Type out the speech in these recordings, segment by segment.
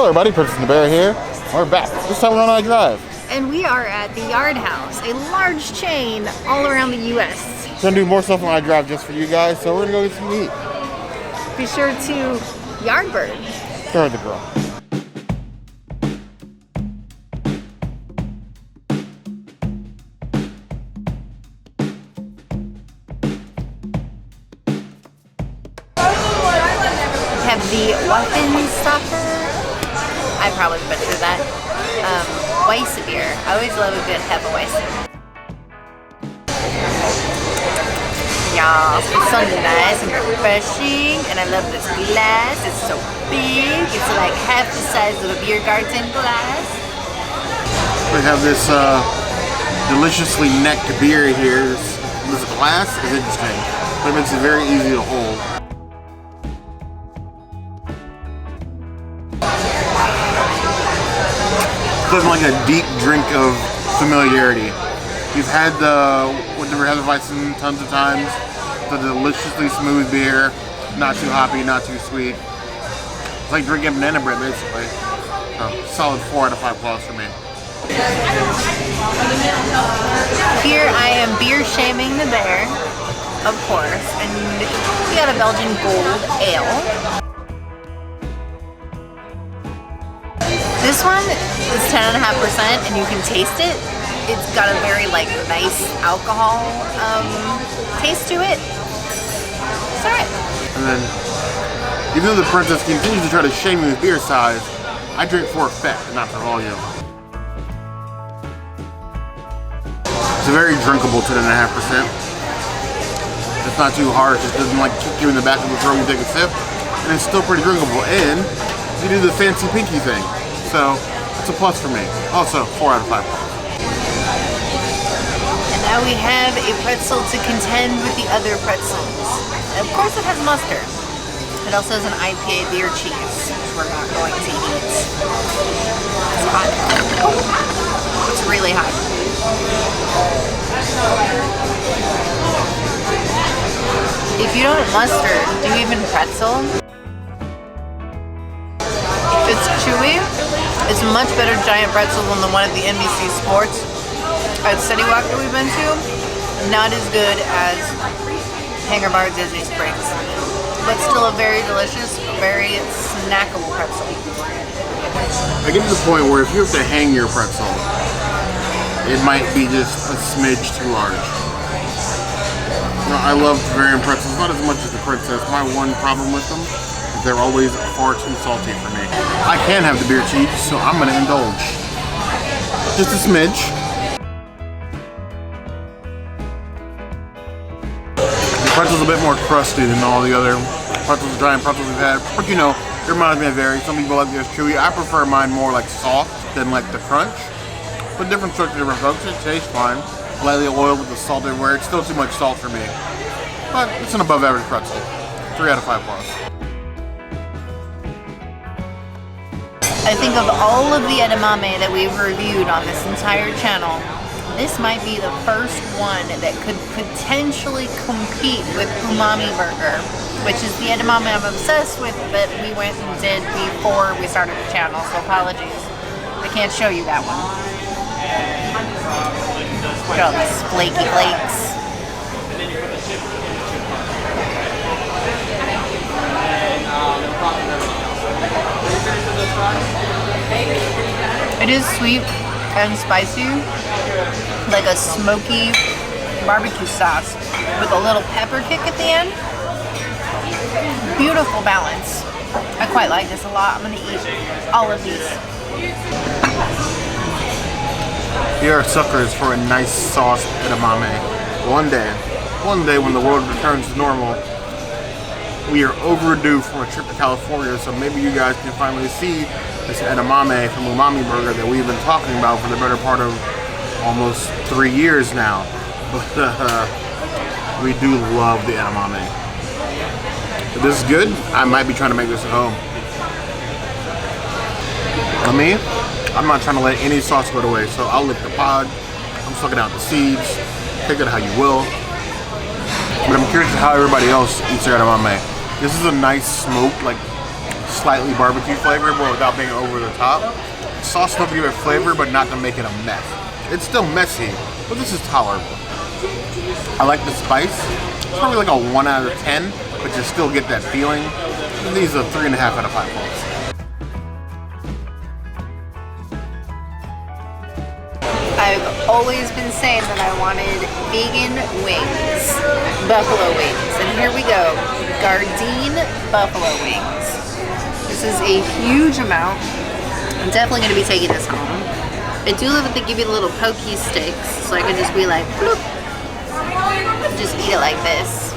Hello everybody, Princess and the Bear here. We're back. This time we're on I Drive. And we are at the Yard House, a large chain all around the U.S. We're gonna do more stuff on I Drive just for you guys, so we're gonna go get some meat. Be sure to Yardbird. Go ahead, the girl. Have the Weihen stopper. I probably butchered that. Weiss beer. I always love a good Hefe Weiss. Yeah, it's so nice and refreshing, and I love this glass. It's so big. It's like half the size of a beer garden glass. We have this deliciously necked beer here. This glass is interesting, but it makes it very easy to hold. It's like a deep drink of familiarity. You've had the Hefeweizen tons of times. The deliciously smooth beer, not too hoppy, not too sweet. It's like drinking banana bread basically. So, solid 4 out of 5 plus for me. Here I am beer shaming the bear, of course, and we got a Belgian gold ale. This one is 10.5% and you can taste it. It's got a very nice alcohol taste to it. It's alright. And then, even though the princess continues to try to shame me with beer size, I drink for effect, not for volume. It's a very drinkable 10.5%. It's not too harsh, it doesn't kick you in the back of the throat when you take a sip. And it's still pretty drinkable. And you do the fancy pinky thing. So, it's a plus for me. Also, 4 out of 5 plus. And now we have a pretzel to contend with the other pretzels. And of course it has mustard. It also has an IPA beer cheese, which we're not going to eat. It's hot. Oh, it's really hot. If you don't mustard, do you even pretzel? It's chewy. It's a much better giant pretzel than the one at the NBC Sports at City Walk that we've been to. Not as good as Hangar Bar Disney Springs, but still a very delicious, very snackable pretzel. I get to the point where if you have to hang your pretzel, it might be just a smidge too large. I love Bavarian pretzels, not as much as the Princess. My one problem with them, they're always far too salty for me. I can have the beer cheese, so I'm gonna indulge. Just a smidge. The pretzel's a bit more crusty than all the other pretzels, giant pretzels we've had. But you know, it reminds me of some people like this chewy. I prefer mine more soft than the crunch. But different strokes for different folks. It tastes fine. Lightly oiled with the salt everywhere. It's still too much salt for me. But it's an above average pretzel. 3 out of 5 plus. I think of all of the edamame that we've reviewed on this entire channel, this might be the first one that could potentially compete with umami burger, which is the edamame I'm obsessed with, but we went and did before we started the channel, so apologies. I can't show you that one. Look at all these flaky flakes. It is sweet and spicy, like a smoky barbecue sauce with a little pepper kick at the end. Beautiful balance. I quite like this a lot. I'm going to eat all of these. We are suckers for a nice sauce edamame. One day when the world returns to normal, we are overdue for a trip to California, so maybe you guys can finally see this edamame from Umami Burger that we've been talking about for the better part of almost 3 years now. But we do love the edamame. If this is good, I might be trying to make this at home. For me, I'm not trying to let any sauce go to waste, so I'll lick the pod, I'm sucking out the seeds, take it how you will. But I'm curious how everybody else eats their edamame. This is a nice smoked, slightly barbecue flavor, but without being over the top. Sauce will give it flavor, but not to make it a mess. It's still messy, but this is tolerable. I like the spice. It's probably like a 1 out of 10, but you still get that feeling. And these are 3.5 out of 5 points. I've always been saying that I wanted vegan wings, buffalo wings, and here we go, Gardein buffalo wings. This is a huge amount. I'm definitely going to be taking this home. I do love that they give you the little pokey sticks, so I can just be like, bloop, just eat it like this.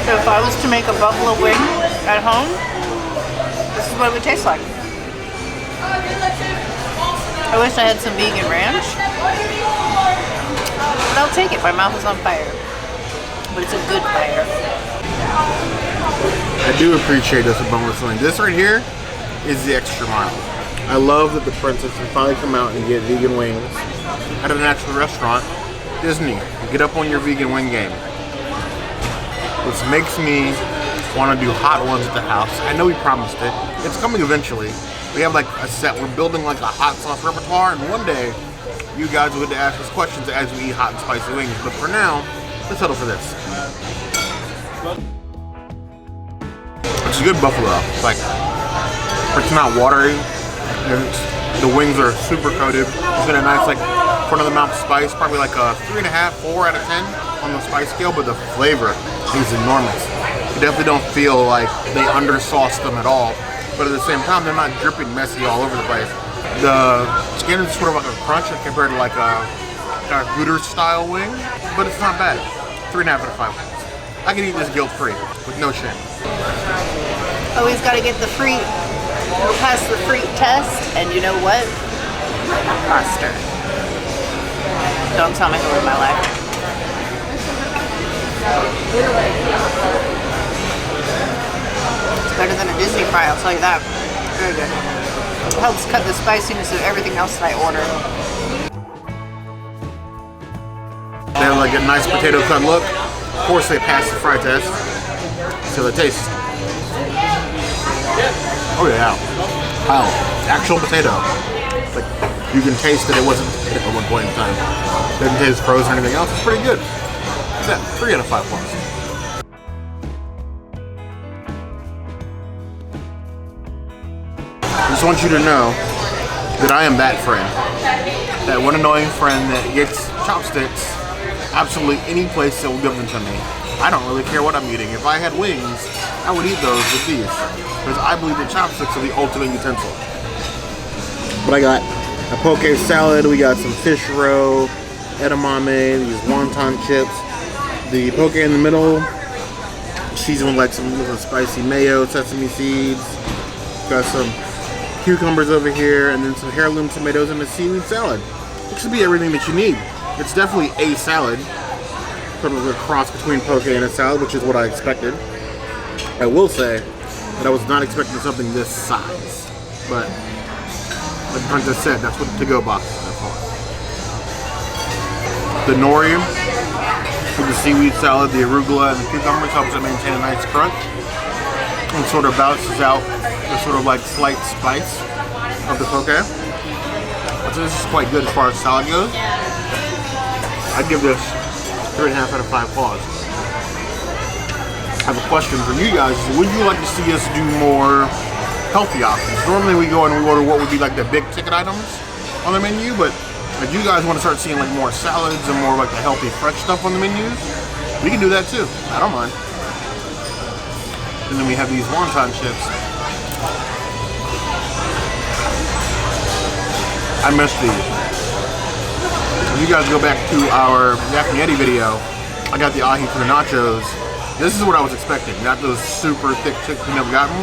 So if I was to make a buffalo wing at home, this is what it would taste like. I wish I had some vegan ranch, but I'll take it. My mouth is on fire, but it's a good fire. I do appreciate this boneless wing. This right here is the extra mile. I love that the princess can finally come out and get vegan wings at an actual restaurant. Disney, get up on your vegan wing game. Which makes me want to do hot ones at the house. I know we promised it. It's coming eventually. We have like a set. We're building like a hot sauce repertoire, and one day you guys will get to ask us questions as we eat hot and spicy wings. But for now, let's settle for this. It's a good buffalo. It's not watery. The wings are super coated. It's got a nice like front of the mouth spice, probably like a 3.5, 4 out of 10 on the spice scale. But the flavor is enormous. You definitely don't feel like they undersauced them at all. But at the same time, they're not dripping messy all over the place. The skin is sort of like a crunch compared to like a Gooder style wing, but it's not bad. 3.5 out of 5 points. I can eat this guilt-free with no shame. Always got to get the free, pass the free test, and you know what? Mustard. Don't tell me who in my life. Better than a Disney fry, I'll tell you that. Very good. It helps cut the spiciness of everything else that I ordered. They have like a nice potato cut look. Of course they passed the fry test. So the taste. Oh yeah. Wow. Actual potato. Like you can taste that it wasn't potato at one point in time. Didn't taste frozen or anything else. It's pretty good. Yeah, 3 out of 5 points. I just want you to know that I am that friend. That one annoying friend that gets chopsticks absolutely any place that will give them to me. I don't really care what I'm eating. If I had wings, I would eat those with these. Because I believe that chopsticks are the ultimate utensil. But I got a poke salad, we got some fish roe, edamame, these wonton chips. The poke in the middle, seasoned with like some spicy mayo, sesame seeds. Got some cucumbers over here, and then some heirloom tomatoes and a seaweed salad. It should be everything that you need. It's definitely a salad, sort of a cross between poke and a salad, which is what I expected. I will say that I was not expecting something this size, but like the princess said, that's what the to-go box is for. The nori with the seaweed salad, the arugula, and the cucumbers helps it maintain a nice crunch and sort of balances out the sort of like slight spice of the poke. So this is quite good as far as salad goes. I'd give this 3.5 out of 5 paws. I have a question for you guys. Would you like to see us do more healthy options? Normally we go and we order what would be like the big ticket items on the menu, but if you guys want to start seeing like more salads and more like the healthy fresh stuff on the menus, we can do that too. I don't mind. And then we have these wonton chips. I missed these. If you guys go back to our Yakinieri video, I got the ahi for the nachos. This is what I was expecting, not those super thick chips we never gotten.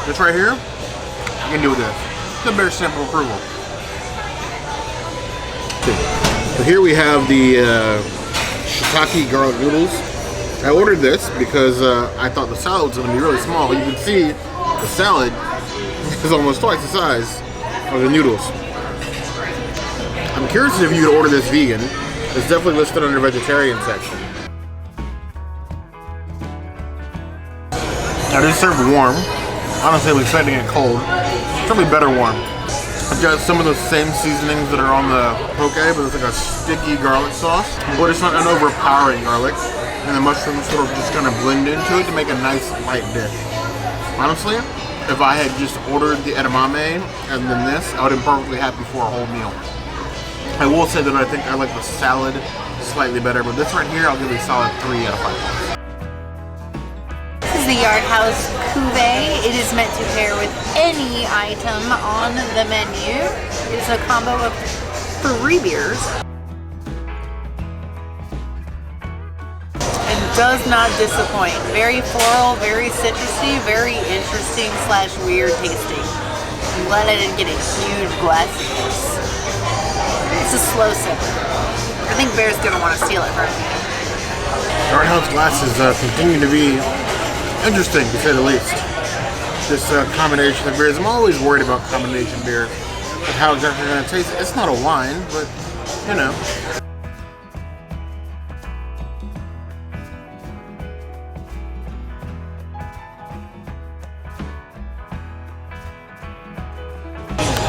This right here, I can do with this. It's a bare sample approval. Okay. So here we have the Shitake Garlic Noodles. I ordered this because I thought the salad was going to be really small. You can see the salad is almost twice the size of the noodles. I'm curious if you would order this vegan. It's definitely listed under vegetarian section. Now this is served warm. Honestly, I'm expecting it cold. It's probably better warm. I've got some of those same seasonings that are on the poke, but it's like a sticky garlic sauce. But it's not an overpowering garlic. And the mushrooms sort of just kind of blend into it to make a nice light dish. Honestly, if I had just ordered the edamame and then this, I would have been perfectly happy for a whole meal. I will say that I think I like the salad slightly better, but this right here, I'll give it a solid 3 out of 5. This is the Yard House Cuvee. It is meant to pair with any item on the menu. It's a combo of 3 beers. It does not disappoint. Very floral, very citrusy, very interesting / weird tasting. I'm glad I didn't get a huge glass of this. It's a slow sip. I think Bear's gonna want to steal it from me. Yard House glasses continue to be interesting, to say the least. This combination of beers, I'm always worried about combination beers, and how exactly they're going to taste. It's not a wine, but, you know.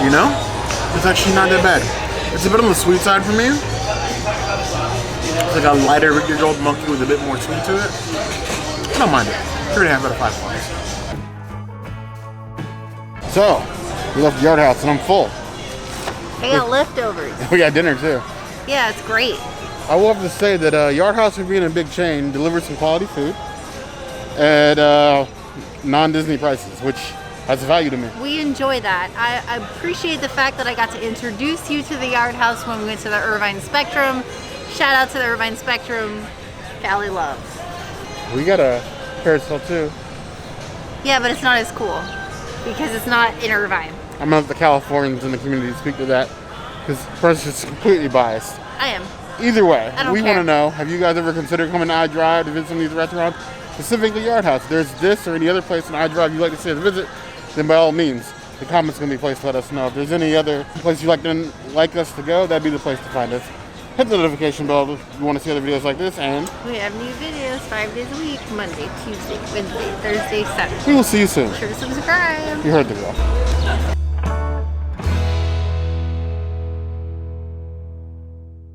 You know, it's actually not that bad. It's a bit on the sweet side for me. It's like a lighter year-old monkey with a bit more sweet to it. I don't mind it. 3.5 out of 5 points. So, we left the Yard House and I'm full. I got leftovers. We got dinner too. Yeah, it's great. I will have to say that Yard House, for being a big chain, delivers some quality food at non-Disney prices, which has a value to me. We enjoy that. I appreciate the fact that I got to introduce you to the Yard House when we went to the Irvine Spectrum. Shout out to the Irvine Spectrum. Callie loves. We got a carousel too. Yeah, but it's not as cool because it's not in Irvine. I'm gonna have the Californians in the community speak to that because Press is completely biased. I am. Either way, I don't we care. want to know, have you guys ever considered coming to iDrive to visit some of these restaurants? Specifically Yard House. If there's this or any other place in iDrive you'd like to see us visit, then by all means, the comments are going to be a place to let us know. If there's any other place you'd like us to go, that'd be the place to find us. Hit the notification bell if you want to see other videos like this, and We have new videos 5 days a week, Monday, Tuesday, Wednesday, Thursday, Saturday. we will see you soon. Be sure to subscribe. You heard the girl.